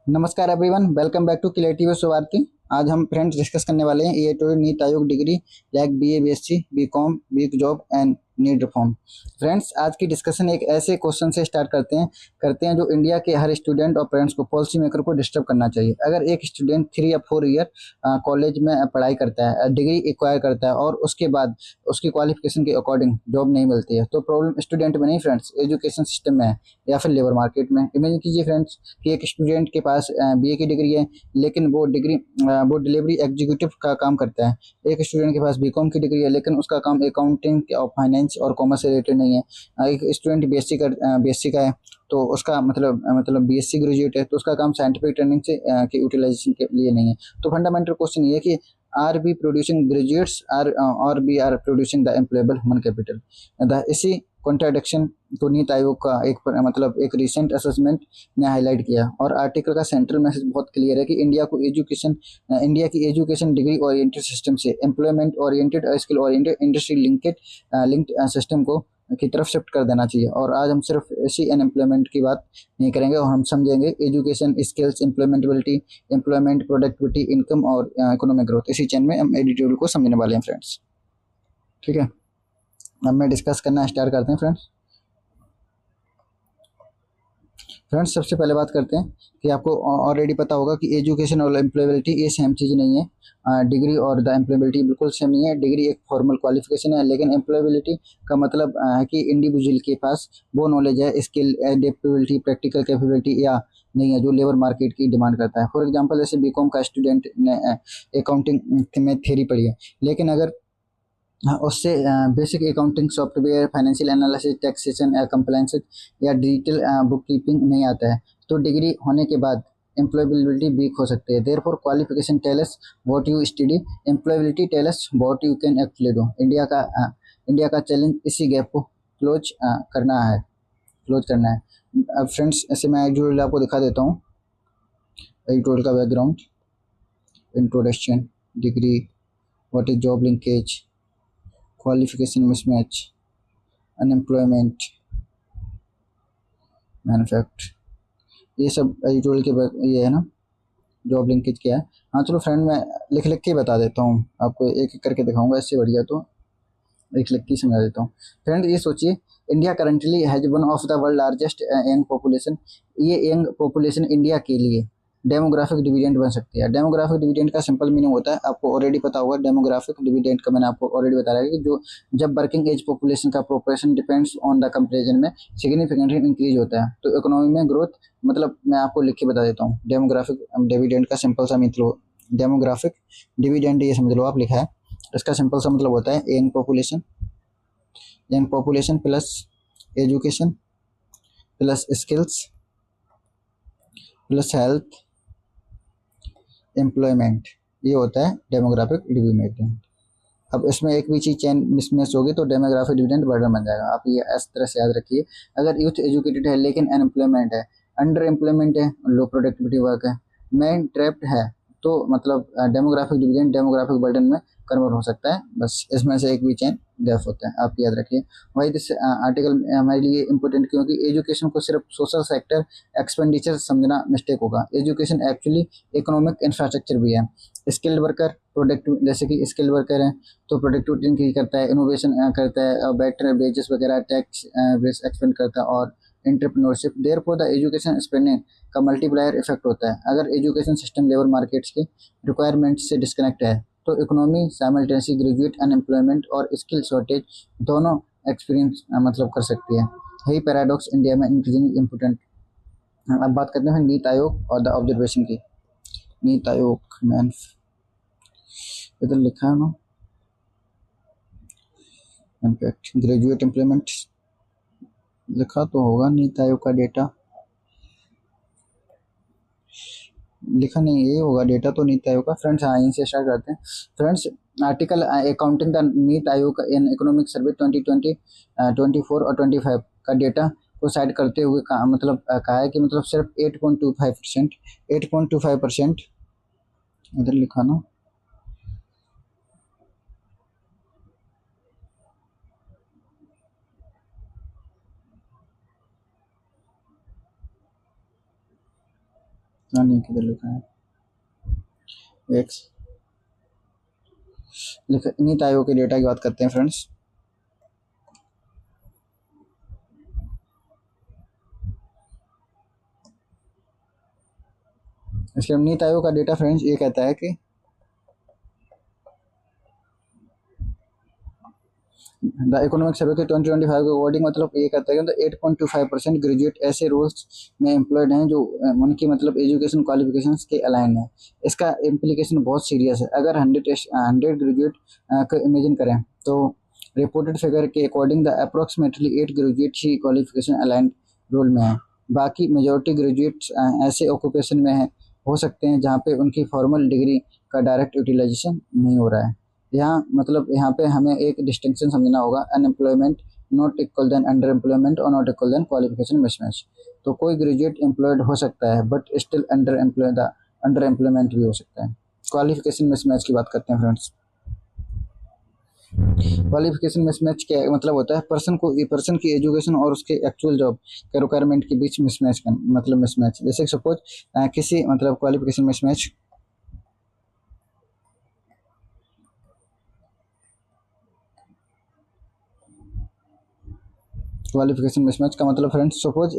नमस्कार everyone, welcome back to creative Swarthi. आज हम फ्रेंड्स डिस्कस करने वाले हैं a to NITI Aayog degree like BA, BSc, BCom, बीक job and need reform. Friends, आज की डिस्कशन एक ऐसे क्वेश्चन से स्टार्ट करते हैं जो इंडिया के हर स्टूडेंट और पेरेंट्स को, पॉलिसी मेकर को डिस्टर्ब करना चाहिए। अगर एक स्टूडेंट 3 या 4 ईयर कॉलेज में पढ़ाई करता है, डिग्री एक्वायर करता है और उसके बाद उसकी क्वालिफिकेशन के अकॉर्डिंग जॉब नहीं मिलती है, तो प्रॉब्लम स्टूडेंट में नहीं फ्रेंड्स, एजुकेशन सिस्टम में है या फिर लेबर मार्केट में। इमेजिन कीजिए फ्रेंड्स कि एक स्टूडेंट के पास बीए की डिग्री है, लेकिन वो डिलीवरी एग्जीक्यूटिव का काम करता है। एक स्टूडेंट के पास बीकॉम की डिग्री है, लेकिन उसका काम अकाउंटिंग और फाइनेंस और कॉमर्स से रिलेटेड नहीं है। एक स्टूडेंट बीएससी का है, तो उसका मतलब बीएससी ग्रेजुएट है, तो उसका काम साइंटिफिक ट्रेनिंग से के यूटिलाइजेशन के लिए नहीं है। तो फंडामेंटल क्वेश्चन ये है कि आर बी प्रोड्यूसिंग ग्रेजुएट्स और we are producing the employable human capital. इसी कॉन्ट्राडिक्शन को नीति आयोग का एक रिसेंट असेसमेंट ने हाईलाइट किया, और आर्टिकल का सेंट्रल मैसेज बहुत क्लियर है कि इंडिया की एजुकेशन डिग्री ओरिएंटेड सिस्टम से employment oriented, skill oriented, industry linked system को की तरफ शिफ्ट कर देना चाहिए। और आज हम सिर्फ इसी अनएम्प्लॉयमेंट की बात नहीं करेंगे, और हम समझेंगे education, skills, employability, employment, productivity, income और इकोनॉमिक ग्रोथ। इसी चैन में हम एडिटोरियल को समझने वाले हैं फ्रेंड्स। ठीक है, अब मैं डिस्कस करना स्टार्ट करते हैं फ्रेंड्स। फ्रेंड्स, सबसे पहले बात करते हैं कि आपको ऑलरेडी पता होगा कि एजुकेशन और एम्प्लॉयबिलिटी ये सेम चीज़ नहीं है। डिग्री और द एम्प्लॉयबिलिटी बिल्कुल सेम नहीं है। डिग्री एक फॉर्मल क्वालिफिकेशन है, लेकिन एम्प्लॉयबिलिटी का मतलब है कि इंडिविजुअल के पास वो नॉलेज है, स्किल, एडेप्टेबिलिटी, प्रैक्टिकल कैपेबिलिटी या नहीं है जो लेबर मार्केट की डिमांड करता है। फॉर एग्जाम्पल, जैसे बीकॉम का स्टूडेंट ने अकाउंटिंग में थ्योरी पढ़ी है, लेकिन अगर हाँ, उससे basic accounting software, financial analysis, taxation या कंप्लायंस या डिजिटल बुक कीपिंग नहीं आता है, तो डिग्री होने के बाद एम्प्लॉयबिलिटी वीक हो सकती है। Therefore qualification tell us what you study, employability tell us what you can actually do. India का चैलेंज इसी गैप को क्लोज करना है। अब फ्रेंड्स, ऐसे मैं एडिटोरियल आपको दिखा देता हूँ। एडिटोरियल का background, introduction, degree, what is job linkage, qualification mismatch, unemployment, manufacture, ये सब एडिटोरियल के ये है ना, जॉब लिंकेज क्या है। हाँ चलो फ्रेंड, मैं लिख लिख के बता देता हूँ आपको, एक एक करके दिखाऊंगा, इससे बढ़िया तो लिख लिख के समझा देता हूँ। फ्रेंड, ये सोचिए, India currently has one of the world largest young population. ये यंग पॉपुलेशन इंडिया के लिए डेमोग्राफिक डिविडेंड बन सकती है। डेमोग्राफिक डिविडेंड का सिंपल मीनिंग होता है, आपको ऑलरेडी पता होगा। डेमोग्राफिक डिविडेंड का मैंने आपको ऑलरेडी बताया कि जो जब वर्किंग एज पॉपुलेशन का proportion depends on the comparison में सिग्निफिकेंटली इंक्रीज होता है, तो इकोनॉमी में ग्रोथ। मतलब मैं आपको लिख के बता देता हूँ, डेमोग्राफिक डिविडेंड का सिंपल सा मतलब, डेमोग्राफिक डिविडेंड ये समझ लो आप लिखा है। इसका सिंपल सा मतलब होता है young population plus education plus skills plus health employment, ये होता है डेमोग्राफिक डिविडेंड। अब इसमें एक भी चीज चेन मिसमैच होगी तो डेमोग्राफिक डिविडेंड बर्डन बन जाएगा। आप ये इस तरह से याद रखिए। अगर यूथ एजुकेटेड है लेकिन अनएम्प्लॉयमेंट है, अंडर एम्प्लॉयमेंट है, लो प्रोडक्टिविटी वर्क है, मैन ट्रैप्ड है, तो मतलब डेमोग्राफिक डिविडेंड डेमोग्राफिक बर्डन में कन्वर्ट हो सकता है। बस इसमें से एक भी चेन गैप होता है, आप याद रखिए। वही दिस आर्टिकल हमारे लिए इम्पोर्टेंट, क्योंकि एजुकेशन को सिर्फ सोशल सेक्टर एक्सपेंडिचर समझना मिस्टेक होगा। एजुकेशन एक्चुअली इकोनॉमिक इंफ्रास्ट्रक्चर भी है। स्किल्ड वर्कर, प्रोडक्टिव, जैसे कि स्किल्ड वर्कर है तो प्रोडक्टिविटी इंक्रीज करता है, इनोवेशन करता है, बेटर वेजेस वगैरह, टैक्स बेस एक्सपेंड करता है, और entrepreneurship. Therefore the education spending का मल्टीप्लायर इफेक्ट होता है। अगर एजुकेशन सिस्टम लेबर मार्केट्स के रिक्वायरमेंट से डिस्कनेक्ट है, तो इकोनॉमी साइमल्टेनियसली ग्रेजुएट अनएम्प्लॉयमेंट और स्किल शॉर्टेज दोनों एक्सपीरियंस मतलब कर सकती है। यही पैराडॉक्स इंडिया में इंक्रीजिंग इम्पोर्टेंट। अब बात करते हैं नीति आयोग और द ऑब्जर्वेशन की। नीति आयोग मैन, इधर लिखा है ना, इम्पैक्ट ग्रेजुएट एम्प्लॉयमेंट लिखा तो होगा। नीति आयोग का डेटा लिखा नहीं, ये होगा डेटा तो नीति आयोग का। फ्रेंड्स, हाँ, यहीं से स्टार्ट करते हैं। फ्रेंड्स, आर्टिकल अकाउंटिंग का NITI Aayog in economic survey 2020, 24 और 25 का डेटा को साइड करते हुए कहा है कि मतलब सिर्फ 8.25% इधर लिखा ना, हाँ नहीं किधर लिखा है, एक लिखा नीति आयोग के डेटा की बात करते हैं फ्रेंड्स। इसके नीति आयोग का डेटा फ्रेंड्स ये कहता है कि द इकोनॉमिक सर्वे के 2025 के अकॉर्डिंग मतलब ये कहता है कि मतलब 8.25% ग्रेजुएट ऐसे रोल्स में एम्प्लॉयड हैं जो उनकी मतलब एजुकेशन क्वालिफिकेशंस के अलाइन है। इसका इम्प्लीकेशन बहुत सीरियस है। अगर 100 ग्रेजुएट को इमेजिन करें तो रिपोर्टेड फिगर के अकॉर्डिंग द अप्रोक्सीमेटली 8 ग्रेजुएट ही क्वालिफिकेशन अलाइन रोल में है। बाकी मेजोरिटी ग्रेजुएट्स ऐसे ऑक्यूपेशन में है हो सकते हैं जहाँ पे उनकी फॉर्मल डिग्री का डायरेक्ट यूटिलाइजेशन नहीं हो रहा है। यहाँ मतलब यहाँ पे हमें एक डिस्टिंक्शन समझना होगा, unemployment not equal then under employment और not equal then qualification mismatch. तो कोई ग्रेजुएट एम्प्लॉयड हो सकता है बट स्टिल अंडर एम्प्लॉयमेंट भी हो सकता है। क्वालिफिकेशन मिसमैच की बात करते हैं फ्रेंड्स। क्वालिफिकेशन मिसमैच क्या मतलब होता है, पर्सन की एजुकेशन और उसके एक्चुअल जॉब के रिक्वायरमेंट के बीच मिसमैच का मतलब मिसमैच। जैसे सपोज किसी मतलब क्वालिफिकेशन मिसमैच क्वालिफिकेशन मिसमैच का मतलब फ्रेंड्स सपोज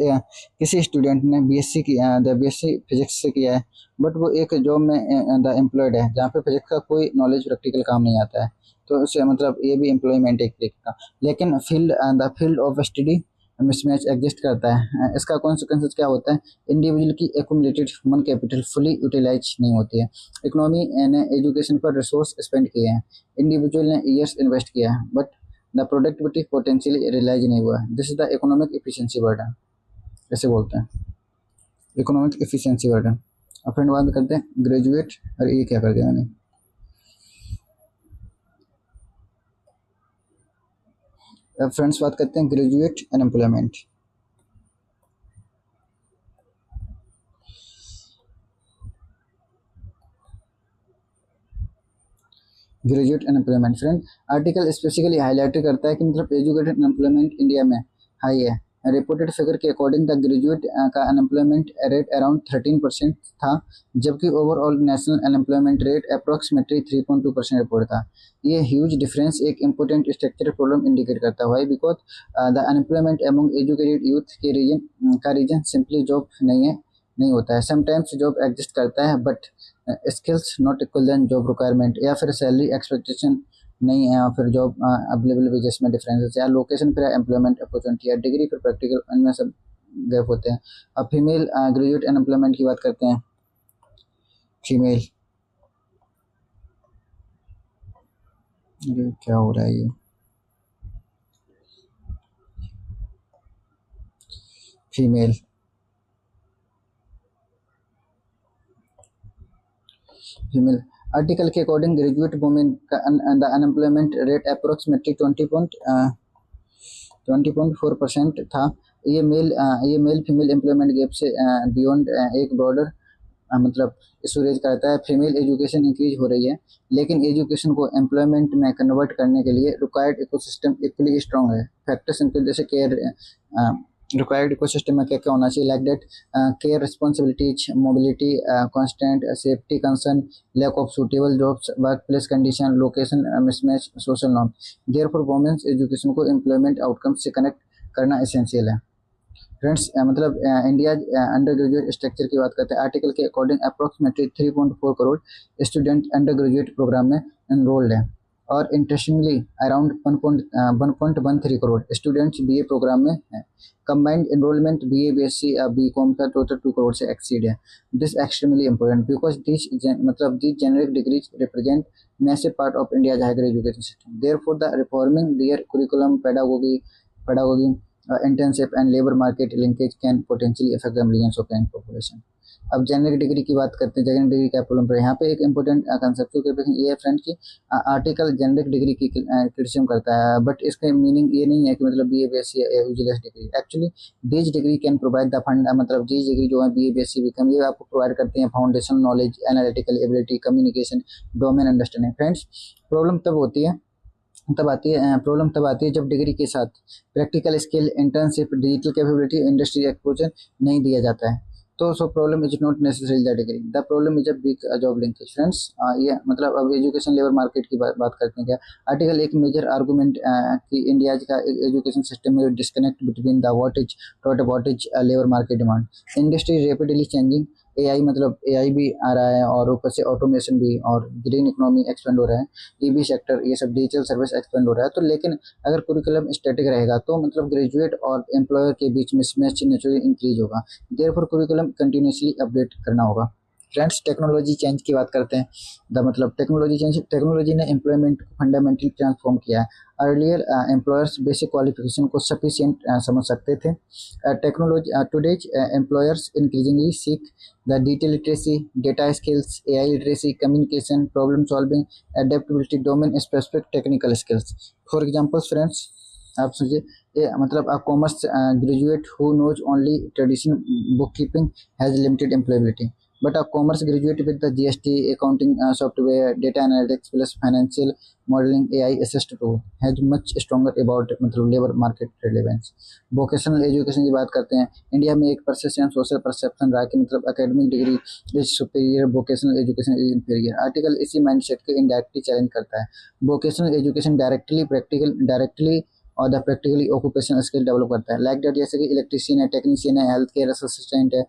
किसी स्टूडेंट ने बीएससी किया बीएससी फिजिक्स से किया है बट वो एक जॉब में द एम्प्लॉयड है जहाँ पे फिजिक्स का कोई नॉलेज प्रैक्टिकल काम नहीं आता है, तो उससे मतलब ये भी एम्प्लॉयमेंट एक तरीके का। लेकिन field of study mismatch exist करता है। इसका कॉन्सिक्वेंसेस क्या होता है, इंडिविजुअल की accumulated human capital fully utilise नहीं होती है। इकोनॉमी ने एजुकेशन पर रिसोर्स स्पेंड किए हैं, इंडिविजुअल ने ईयर्स इन्वेस्ट किया है but the productivity potentially realise नहीं हुआ है। This is the economic efficiency burden, ऐसे बोलते हैं इकोनॉमिक एफिशिएंसी बर्डन। अब फ्रेंड बात करते हैं ग्रेजुएट, अरे ये क्या कर दिया मैंने। अब फ्रेंड्स बात करते हैं graduate unemployment. Graduate unemployment friend article specifically highlight करता है कि मतलब एजुकेटेड अनएम्प्लॉयमेंट इंडिया में हाई है। रिपोर्टेड फिगर के अकॉर्डिंग द ग्रेजुएट का अनएम्प्लॉयमेंट रेट अराउंड 13% था, जबकि overall national unemployment rate approximately 3.2% report था। ये ह्यूज डिफरेंस एक इम्पोर्टेंट स्ट्रक्चरल प्रॉब्लम इंडिकेट करता है because the unemployment among educated youth के रीजन सिंपली जॉब नहीं होता है। समटाइम्स जॉब एग्जिस्ट करता है but skills not equal then job requirement, या फिर सैलरी एक्सपेक्टेशन नहीं है, या फिर जॉब अवेलेबल वेजेस में डिफरेंसेस, या लोकेशन फिर एम्प्लॉयमेंट अपॉर्चुनिटी, या डिग्री फिर प्रैक्टिकल, इनमें सब गैप होते हैं। अब फीमेल ग्रेजुएट अनएम्प्लॉयमेंट की बात करते हैं। फीमेल, अरे क्या हो रहा है ये, फीमेल फीमेल आर्टिकल के अकॉर्डिंग ग्रेजुएट वुमेन का द अनएम्प्लॉयमेंट रेट अप्रोक्सीमेटली 20.4% था। ये मेल फीमेल एम्प्लॉयमेंट गैप से बियॉन्ड एक ब्रॉडर मतलब इशू करता है। फीमेल एजुकेशन इंक्रीज हो रही है लेकिन एजुकेशन को एम्प्लॉयमेंट में कन्वर्ट करने के लिए रिक्वायर्ड इकोसिस्टम इक्वली स्ट्रॉन्ग है। फैक्टर्स इंक्लूड जैसे केयर, रिक्वायर्ड इकोसिस्टम में क्या क्या होना चाहिए, like that care responsibilities, mobility constant, safety concern, lack of suitable jobs, work place condition, location mismatch, social norm. Therefore women's education को employment outcome से connect करना एसेंशियल है। फ्रेंड्स मतलब इंडिया अंडर ग्रेजुएट स्ट्रक्चर की बात करते हैं। Article के according approximately 3.4 crore student undergraduate programme में एनरोल्ड है और interestingly around 1.13 crore students BA programme में हैं। Combined enrolment BA BSc BCom का टोटल 2 करोड़ से एक्सीड है। This extremely important because this generic degrees represent massive part of India higher education system. Therefore the reforming their curriculum pedagogy internship and labor market linkage can potentially affect the millions of young population। अब generic degree की बात करते हैं। Generic degree क्या problem पर यहाँ पे एक इंपॉर्टेंट कंसेप्ट ये है फ्रेंड की आर्टिकल जेनरिक डिग्री की क्रिटिसिज्म करता है बट इसका मीनिंग ये नहीं है कि मतलब BA BSc UGs degree. Actually these degree can provide the fund मतलब दीज डिग्री जो है बीए बीएससी बीकॉम ये आपको प्रोवाइड करते हैं foundation knowledge, analytical ability, communication, domain understanding. Friends problem तब आती है जब डिग्री के साथ practical skill, internship, digital capability, industry exposure नहीं दिया जाता है। तो so problem is not necessary the degree, the problem is a big job linkage. Friends ये मतलब अब एजुकेशन लेबर मार्केट की बात करते हैं क्या। आर्टिकल एक मेजर आर्गूमेंट कि इंडिया का एजुकेशन सिस्टम में disconnect between the what is labour market demand. Industry rapidly changing, AI मतलब एआई भी आ रहा है और ऊपर से ऑटोमेशन भी, और ग्रीन इकोनॉमी एक्सपेंड हो रहा है, ईबी सेक्टर, ये सब डिजिटल सर्विस एक्सपेंड हो रहा है। तो लेकिन अगर कुरिकुलम स्टैटिक रहेगा तो मतलब ग्रेजुएट और एम्प्लॉयर के बीच मिसमैच नेचुरली इंक्रीज होगा। देयरफॉर कुरिकुलम कंटिन्यूसली अपडेट करना होगा। फ्रेंड्स टेक्नोलॉजी चेंज की बात करते हैं। द मतलब टेक्नोलॉजी चेंज, टेक्नोलॉजी ने एम्प्लॉयमेंट को फंडामेंटली ट्रांसफॉर्म किया है। अर्लियर एम्प्लॉयर्स बेसिक क्वालिफिकेशन को सफिशिएंट समझ सकते थे। Technology today's employers increasingly seek the digital literacy, data skills, AI literacy, communication, problem solving, adaptability, domain specific technical skills. For examples friends, आप सोचिए ये मतलब a commerce graduate who knows only traditional bookkeeping has limited employability, but a commerce graduate with the GST, accounting software, data analytics plus financial modeling, AI assist tool has much stronger about मतलब labor market relevance। vocational education की बात करते हैं। India में एक persistent social perception रहा कि मतलब academic degree is superior, vocational education is inferior। Article इसी mindset को indirectly challenge करता है। vocational education directly और the practically occupation skill develop करता है। लाइक दैट जैसे कि इलेक्ट्रिशियन है, टेक्नीशियन है, हेल्थ केयर असिस्टेंट है,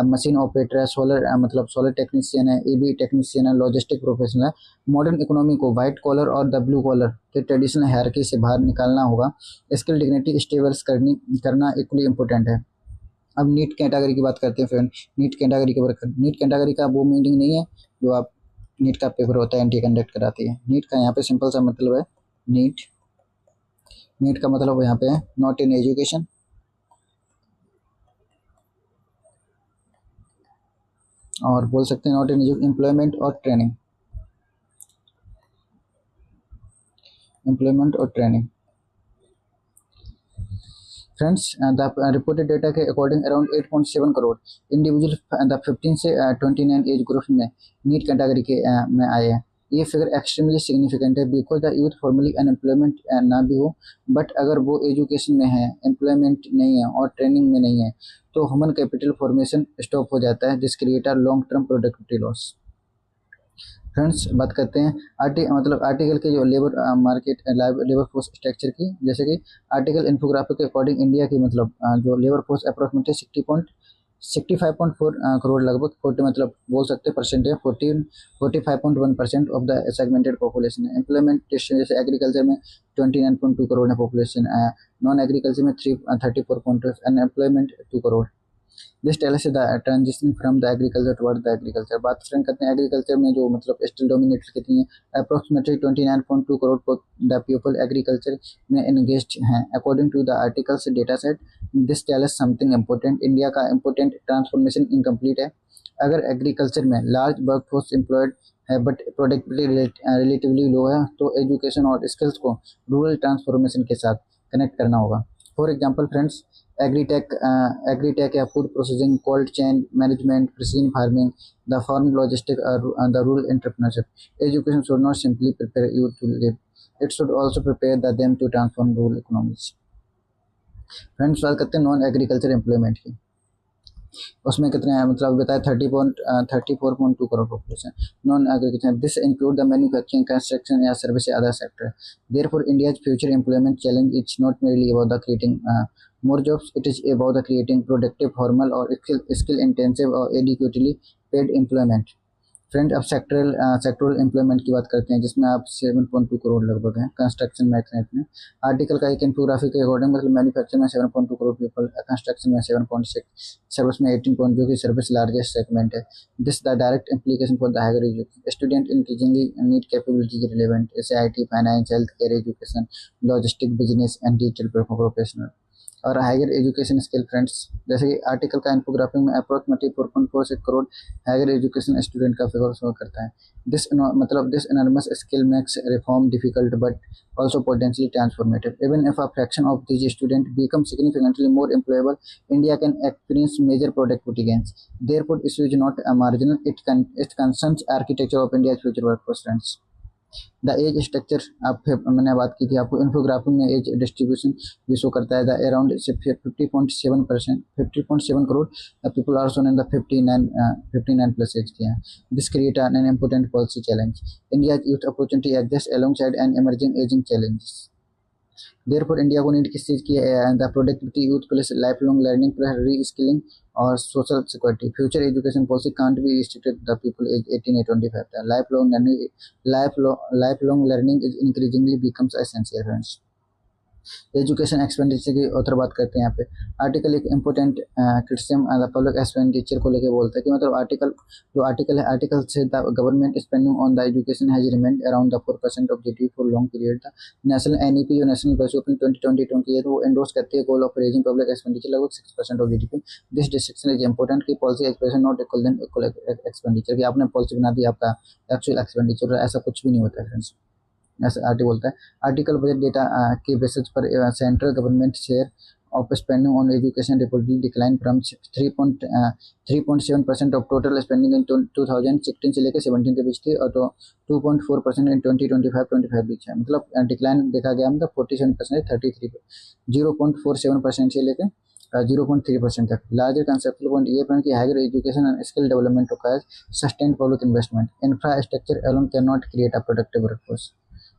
मशीन ऑपरेटर है, सोलर मतलब सोलर टेक्नीशियन है, ईबी टेक्नीशियन है, लॉजिस्टिक प्रोफेशनल है। मॉडर्न इकोनॉमी को व्हाइट कॉलर और द ब्लू कॉलर के ट्रेडिशनल हायरार्की से बाहर निकालना होगा। स्किल डिग्निटी स्टेबल्स करना इक्वली इंपॉर्टेंट है। अब नीट कैटेगरी की बात करते हैं फ्रेंड। नीट कैटेगरी का वो मीनिंग नहीं है जो आप नीट का पेपर होता है एनटी कंडक्ट कराती है। नीट का यहाँ पे सिंपल सा मतलब है नीट का मतलब यहाँ पे है नॉट इन एजुकेशन, और बोल सकते हैं नॉट इन एम्प्लॉयमेंट और training, friends the reported data के according around 8.7 crore individual the 15 से 29 एज ग्रुप में नीट कैटेगरी के में आए हैं। ये फिगर एक्सट्रीमली सिग्निफिकेंट है because the youth formally unemployment ना भी हो, बट अगर वो एजुकेशन में है, एम्प्लॉयमेंट नहीं है और ट्रेनिंग में नहीं है तो ह्यूमन कैपिटल फॉर्मेशन स्टॉप हो जाता है, this create a long term productivity loss. Friends बात करते हैं आर्टिकल के जो labour market labour force structure की। जैसे कि आर्टिकल इन्फोग्राफिक के अकॉर्डिंग इंडिया की मतलब जो लेबर फोर्स अप्रोक्सीमेटली 65.4 करोड़ लगभग 40 मतलब बोल सकते हैं परसेंट है, 45.1% ऑफ द सेगमेंटेड पॉपुलेशन है। एम्प्लॉयमेंट जैसे एग्रीकल्चर में 29.2 करोड़ है पॉपुलेशन, नॉन एग्रीकल्चर में 34.2, unemployment 2 crore. This tells the transition from the agriculture toward the agriculture. बात फ्रेंड करते हैं एग्रीकल्चर में जो मतलब स्टिल डोमिनेटेड कितनी है, approximately 29.2 crore the people agriculture में एंगेज्ड हैं according to the articles data set. This tells something important, India का इंपॉर्टेंट ट्रांसफॉर्मेशन इनकम्प्लीट है। अगर एग्रीकल्चर में लार्ज वर्क फोर्स एम्प्लॉयड है बट प्रोडक्टिविटी रिलेटिवली लो है तो एजुकेशन और स्किल्स को रूरल ट्रांसफॉर्मेशन के साथ कनेक्ट करना होगा। फॉर एग्जाम्पल फ्रेंड्स एग्रीटेक या food processing, cold chain management, precision farming, the farm logistic, the rural entrepreneurship. Education should not simply prepare you to live, it should also prepare the them to transform rural economies. Friends बात करते हैं non agriculture employment की। उसमें कितने हैं मतलब बताया 34.2 crore population non agriculture. This include the manufacturing, construction या सर्विस या other sector. Therefore India's future employment challenge is not merely about the creating more jobs, it is about the creating productive, formal or skill intensive और adequately paid employment। Friend अब sectoral employment की बात करते हैं जिसमें आप 7.2 करोड़ लगभग हैं, कंस्ट्रक्शन में इतने। आर्टिकल का एक इन्फोग्राफी के अकॉर्डिंग मतलब मैन्युफैक्चर में 7.2 करोड़ पीपल, कंस्ट्रक्शन में 7.6, सर्विस में 18 जो कि सर्विस लार्जेस्ट सेगमेंट है। This the direct implication for the higher education student increasingly need capabilities relevant जैसे IT, finance, health care, education, logistic, business and digital professional और higher education skill. Friends जैसे कि article का infographic में approximately 4.46 crore higher education student का figure show करता है। This enormous skill makes reform difficult but also potentially transformative. Even if a fraction of these students become significantly more employable, India can experience major productivity gains. Therefore, issue is not marginal; it concerns architecture of India's future workforce. Friends. The age structure आप मैंने बात की थी आपको, infographic में as distribution भी show करता है। The around 50.7%, 50.7 crore people are sown in the 59 plus age के हैं। This create an important policy challenge. India youth opportunity exist alongside an emerging aging challenges. Therefore India को नीड किस चीज़ की है? The productivity, youth plus life long learning plus reskilling और social security. Future education policy can't be restricted the people age 18 या 25। Life long learning is increasingly becomes essential friends. Education expenditure की author बात करते हैं यहाँ पे। Article एक important criticism public expenditure को लेकर बोलता है कि मतलब आर्टिकल है, आर्टिकल से the government spending on the education has remained around the 4% of GDP for long period. The national NEP जो नेशनल बजट अपनी 2020 है तो वो एंडोर्स करती है goal of raising public expenditure लगभग 6% of GDP. This distinction is important की policy expression not equal then equal expenditure, कि आपने पॉलिसी बना दी आपका एक्चुअल एक्सपेंडिचर ऐसा कुछ भी नहीं होता है फ्रेंड्स। ऐसा आर्टिकल बोलता है। आर्टिकल बजट डेटा के बेसिस पर central government share of spending on education reportedly decline from 3.7% of total spending इन 2016 से लेकर 17 के बीच थी और तो 2.4% इन 2025 बीच है। मतलब डिक्लाइन देखा गया मतलब 47% 33 0.47% से लेकर 0.3% तक। लार्जर कंसेप्चुअल पॉइंट ये पॉइंट कि higher education and skill development requires sustained public investment. Infrastructure alone can not create a productive workforce.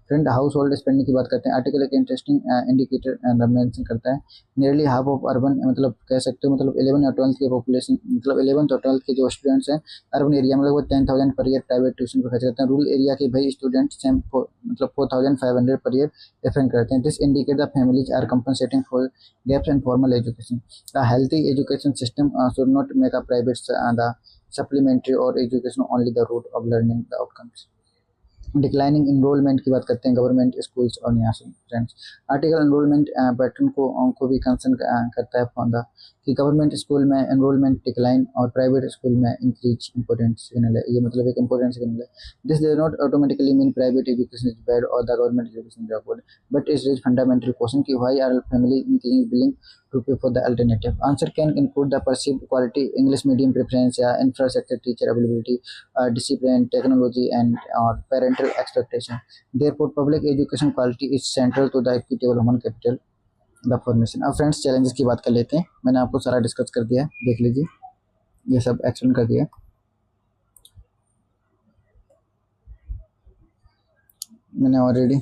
Friend household spending की बात करते हैं। आर्टिकल एक इंटरेस्टिंग इंडिकेटर मेंशन करता है। नियरली हाफ ऑफ अर्बन मतलब कह सकते हो मतलब 11 और 12th की पॉपुलेशन मतलब 11th और 12th के जो स्टूडेंट्स हैं अर्बन एरिया में लगभग 10,000 पर ईयर प्राइवेट ट्यूशन पर खर्च करते हैं। रूरल एरिया के भाई स्टूडेंट्स मतलब 4,500 पर ईयर डिफेंड करते हैं। This indicate the families are compensating for gaps in formal education. The healthy education system should not make a private the supplementary और education only the route of learning the outcomes. Declining enrolment की बात करते हैं government schools और यहाँ से friends. Article enrolment pattern को भी कंसर्न करता है फॉर द कि गवर्नमेंट स्कूल में एनरोलमेंट डिक्लाइन और प्राइवेट स्कूल में इंक्रीज इंपॉर्टेंट सिग्नल है। ये मतलब एक इंपॉर्टेंट सिग्नल है। This does not automatically mean private education is bad और the government education is good, but is raise fundamental question कि why are family willing to pay for the alternative. Answer can include the perceived quality, English medium preference, infrastructure, teacher availability, discipline, technology, and or parental expectation. Therefore, public education quality is central to the equitable human capital, the formation. अब friends challenges की बात कर लेते हैं। मैंने आपको सारा discuss कर दिया है, देख लीजिए, ये सब एक्सप्लेन कर दिया मैंने ऑलरेडी।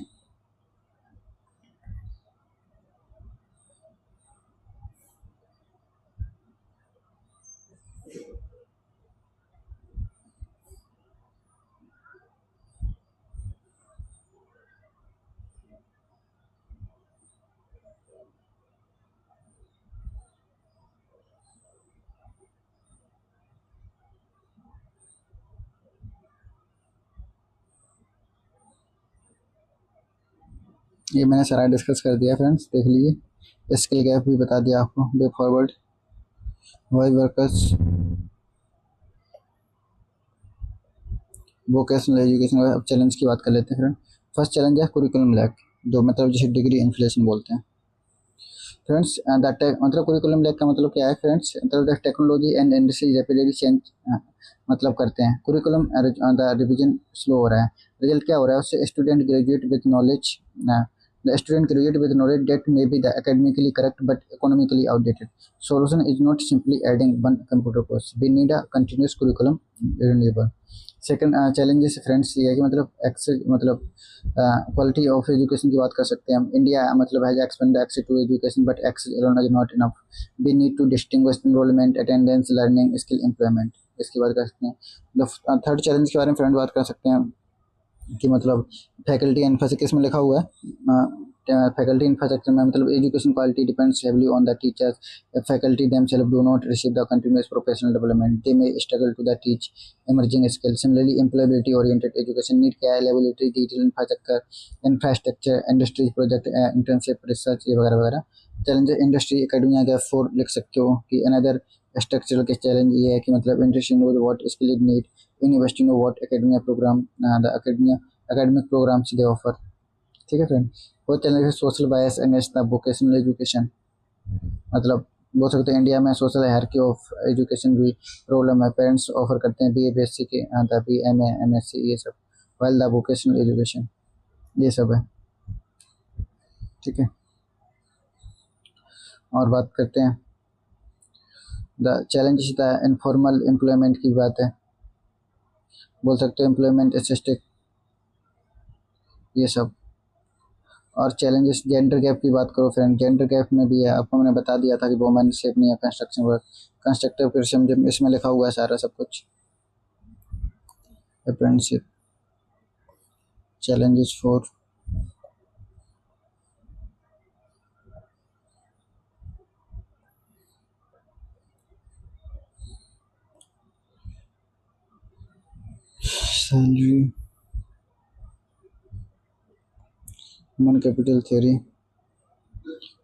ये मैंने सारा डिस्कस कर दिया फ्रेंड्स, देख लीजिए। स्किल गैप भी बता दिया आपको, way forward bias workers vocational education. अब चैलेंज की बात कर लेते हैं फ्रेंड। फर्स्ट चैलेंज है कुरिकुलम लैक, जो मतलब जिसे डिग्री इन्फ्लेशन बोलते हैं फ्रेंड्स। मतलब कुरिकुलम लैक का मतलब क्या है फ्रेंड्स? मतलब the technology and industry rapidly change मतलब करते हैं। कुरिकुलम द रिवीजन स्लो हो रहा है। रिजल्ट क्या हो रहा है उससे? Student graduate with knowledge the student graduate with knowledge that may be the academically correct but economically outdated. Solution is not simply adding one computer course. We need a continuous curriculum renewable. Second challenges friends ये है कि मतलब मतलब quality of education की बात कर सकते हैं हम। इंडिया मतलब has expand access to education but access alone is not enough. We need to distinguish enrolment, attendance, learning, skill, employment. इसकी बात कर सकते हैं। थर्ड चैलेंज के बारे में फ्रेंड बात कर सकते हैं कि मतलब फैकल्टी इंफ्रास्ट्रक्चर में लिखा हुआ है। फैकल्टी इंफ्रास्ट्रक्चर में मतलब education quality depends heavily on the teachers. Faculty themselves do not receive the continuous professional development, they may struggle to the teach emerging skills. Similarly, employability oriented education need क्या है? लेवलिटी, digital infrastructure, industry project, internship, research, ये वगैरह वगैरह। Challenge industry academia gap 4 लिख सकते हो कि अनदर स्ट्रक्चरल के चैलेंज ये है कि मतलब industry knows what skill it need, university know what academia programme the academic programmes they offer. ठीक है फ्रेंड। वो चैलेंज है social bias against the vocational education. मतलब बोल सकते हैं इंडिया में सोशल हायरार्की ऑफ एजुकेशन भी प्रॉब्लम है। पेरेंट्स ऑफर करते हैं बीए बीएससी के, बी एमए एमएससी ये सब, while the vocational education। ये सब है, ठीक है। और बात करते हैं the challenges the informal employment की बात है, बोल सकते हो एम्प्लॉयमेंट स्टैटिस्टिक, ये सब। और चैलेंजेस जेंडर गैप की बात करो फ्रेंड, जेंडर गैप में भी है, आपको मैंने बता दिया था कि वुमेन सेफ नहीं है कंस्ट्रक्शन वर्क, कंस्ट्रक्टिव क्रिटिसिज्म इसमें लिखा हुआ है सारा सब कुछ। Apprenticeship, challenges for salary, human capital theory,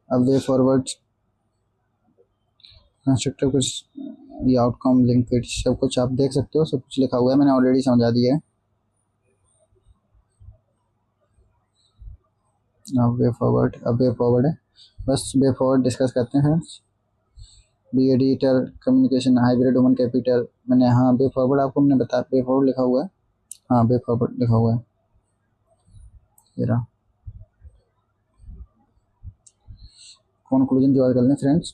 a way forward, constructive कुछ, ये आउटकम लिंकेज, सब कुछ आप देख सकते हो, सब कुछ लिखा हुआ है, मैंने ऑलरेडी समझा दिया है। अब वे फॉरवर्ड, अब वे फॉरवर्ड है, बस वे फॉरवर्ड डिस्कस करते हैं friends. B editor communication hybrid human capital, मैंने हाँ वे फॉरवर्ड आपको मैंने बता, वे फॉरवर्ड लिखा हुआ है, हाँ वे फॉरवर्ड लिखा हुआ है ये रहा। कंक्लूजन की बात कर लें फ्रेंड्स,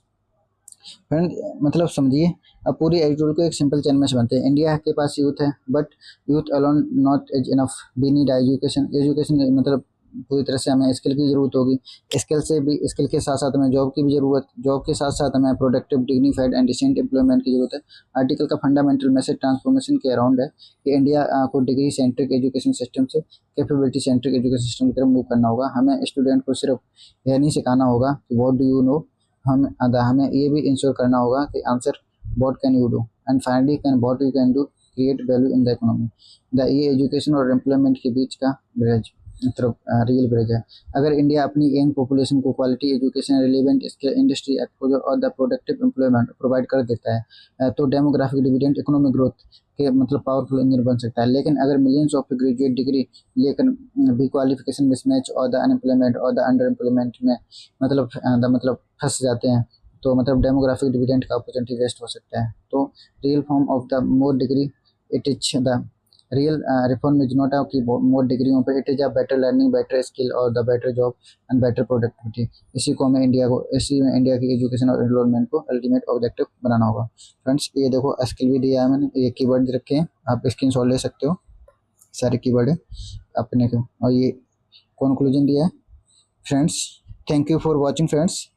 फ्रेंड मतलब समझिए, अब पूरी एडिटोरियल को एक सिंपल चैन में समझते हैं। इंडिया के पास यूथ है, but youth alone not is enough, we need education, education मतलब पूरी तरह से हमें स्किल की ज़रूरत होगी, स्किल से भी, स्किल के साथ साथ हमें जॉब की भी ज़रूरत, जॉब के साथ साथ हमें productive dignified and decent employment की ज़रूरत है। आर्टिकल का फंडामेंटल मैसेज ट्रांसफॉर्मेशन के अराउंड है कि इंडिया को डिग्री सेंट्रिक एजुकेशन सिस्टम से कैपेबिलिटी सेंट्रिक एजुकेशन सिस्टम की तरफ मूव करना होगा। हमें स्टूडेंट को सिर्फ यह नहीं सिखाना होगा कि व्हाट डू यू नो, हमें ये भी इंश्योर करना होगा कि answer what can you do and finally can what you can do create value in the economy. ये एजुकेशन और एम्प्लॉयमेंट के बीच का ब्रिज, मतलब रियल ब्रिज है। अगर इंडिया अपनी यंग पॉपुलेशन को quality education, relevant skill, industry exposure और द प्रोडक्टिव एम्प्लॉयमेंट प्रोवाइड कर देता है तो डेमोग्राफिक डिविडेंड इकोनॉमिक ग्रोथ के मतलब पावरफुल इंजन बन सकता है। लेकिन अगर मिलियंस ऑफ ग्रेजुएट डिग्री लेकर भी क्वालिफिकेशन मिसमैच और द अनएम्प्लॉयमेंट और द अंडर एम्प्लॉयमेंट में मतलब फंस जाते हैं, तो मतलब डेमोग्राफिक डिविडेंड का अपॉर्चुनिटी वेस्ट हो सकता है। तो real form of the more degree, it is the real reform is not कि मोर डिग्रियों पे, it is a better learning, better skill और the better job and better productivity. इसी को हमें इसी में इंडिया की एजुकेशन और एनरोलमेंट को अल्टीमेट ऑब्जेक्टिव बनाना होगा। फ्रेंड्स ये देखो स्किल भी दिया है मैंने, ये कीवर्ड रखे हैं, आप स्क्रीनशॉट ले सकते हो, सारे कीवर्ड है अपने को, और ये कंक्लूजन दिया है friends. Thank you for watching friends.